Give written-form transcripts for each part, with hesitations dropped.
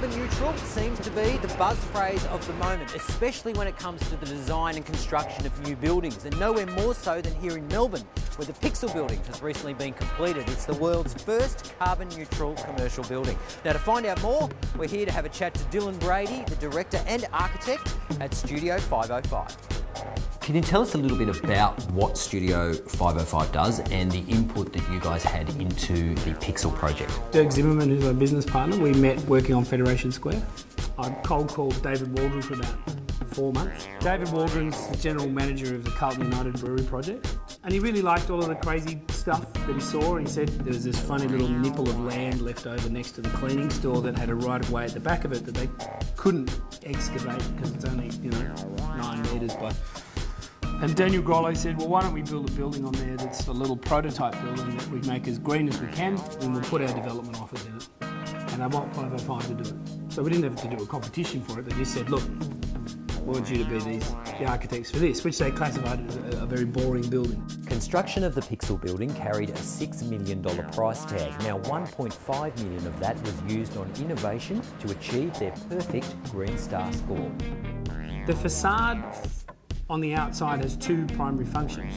carbon neutral seems to be the buzz phrase of the moment, especially when it comes to the design and construction of new buildings, and nowhere more so than here in Melbourne, where the Pixel building has recently been completed. It's the world's first carbon neutral commercial building. Now, to find out more, we're here to have a chat to Dylan Brady, the director and architect at Studio 505. Can you tell us a little bit about what Studio 505 does and the input that you guys had into the Pixel project? Dirk Zimmerman, who's our business partner, we met working on Federation Square. I cold called David Waldron for about 4 months. David Waldron's the general manager of the Carlton United Brewery project, and he really liked all of the crazy stuff that he saw. He said there was this funny little nipple of land left over next to the cleaning store that had a right of way at the back of it that they couldn't excavate because it's only 9 metres by. And Daniel Grollo said, well, why don't we build a building on there that's a little prototype building that we make as green as we can, and we'll put our development offers in it. And I want 505 to do it. So we didn't have to do a competition for it. They just said, look, we want you to be the architects for this, which they classified as a very boring building. Construction of the Pixel building carried a $6 million price tag. Now, $1.5 million of that was used on innovation to achieve their perfect Green Star score. The facade on the outside has 2 primary functions.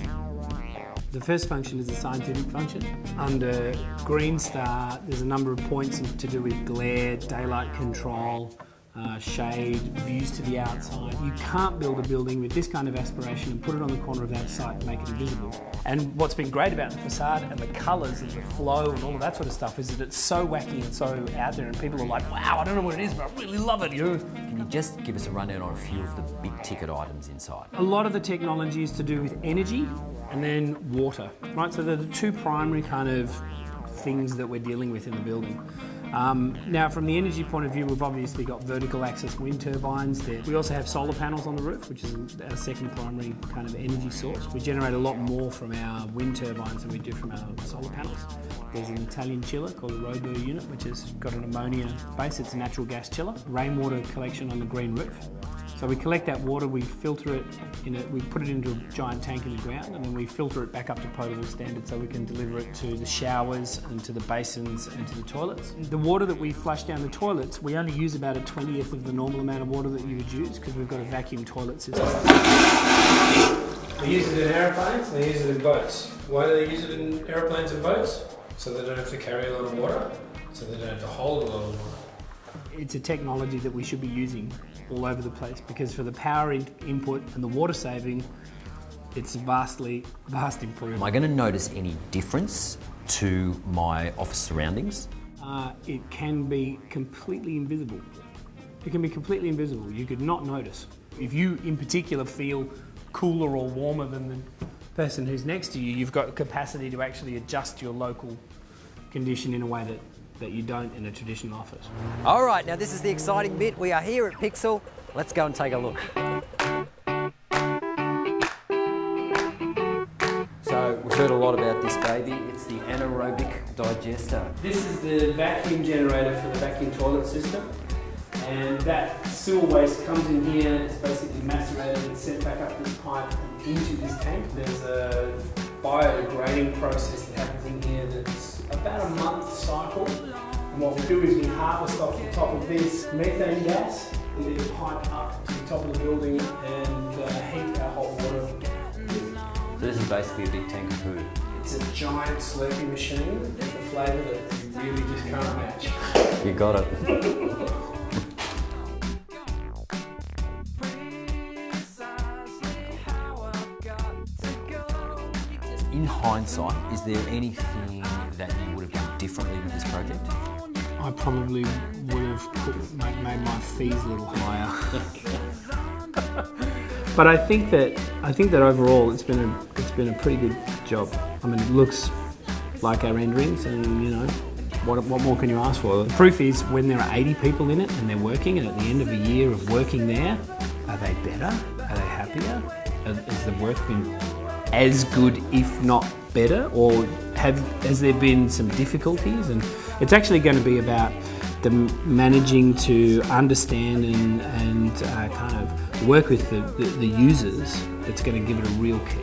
The first function is a scientific function. Under Green Star, there's a number of points to do with glare, daylight control, shade, views to the outside. You can't build a building with this kind of aspiration and put it on the corner of that site and make it invisible. And what's been great about the facade and the colours and the flow and all of that sort of stuff is that it's so wacky and so out there, and people are like, wow, I don't know what it is, but I really love it. Can you just give us a rundown on a few of the big ticket items inside? A lot of the technology is to do with energy and then water, right? So they're the 2 primary kind of things that we're dealing with in the building. Now, from the energy point of view, we've obviously got vertical axis wind turbines there. We also have solar panels on the roof, which is our second primary kind of energy source. We generate a lot more from our wind turbines than we do from our solar panels. There's an Italian chiller called a Robo unit, which has got an ammonia base. It's a natural gas chiller. Rainwater collection on the green roof. So we collect that water, we filter it, we put it into a giant tank in the ground, and then we filter it back up to potable standard so we can deliver it to the showers and to the basins and to the toilets. The water that we flush down the toilets, we only use about a 20th of the normal amount of water that you would use because we've got a vacuum toilet system. They use it in aeroplanes, they use it in boats. Why do they use it in aeroplanes and boats? So they don't have to carry a lot of water, so they don't have to hold a lot of water. It's a technology that we should be using all over the place because for the power input and the water saving, it's a vast improvement. Am I going to notice any difference to my office surroundings? It can be completely invisible. It can be completely invisible. You could not notice. If you in particular feel cooler or warmer than the person who's next to you, you've got capacity to actually adjust your local condition in a way that you don't in a traditional office. All right, now this is the exciting bit. We are here at Pixel. Let's go and take a look. So we've heard a lot about this baby. It's the anaerobic digester. This is the vacuum generator for the vacuum toilet system. And that sewer waste comes in here, it's basically macerated and sent back up this pipe into this tank. There's a biodegrading process that happens in here that's about a month cycle. And what we do is we harvest off the top of this methane gas and then pipe up to the top of the building and heat our hot water. So this is basically a big tank of poo. It's a giant Slurpee machine with a flavour that you really just can't match. You got it. In hindsight, is there anything that you would have done differently with this project? I probably would have made my fees a little higher. But I think that overall it's been a pretty good job. I mean, it looks like our renderings, and what more can you ask for? The proof is when there are 80 people in it and they're working, and at the end of a year of working there, are they better? Are they happier? Has the work been as good, if not better, or has there been some difficulties? And it's actually going to be about the managing to understand and kind of work with the users that's going to give it a real key.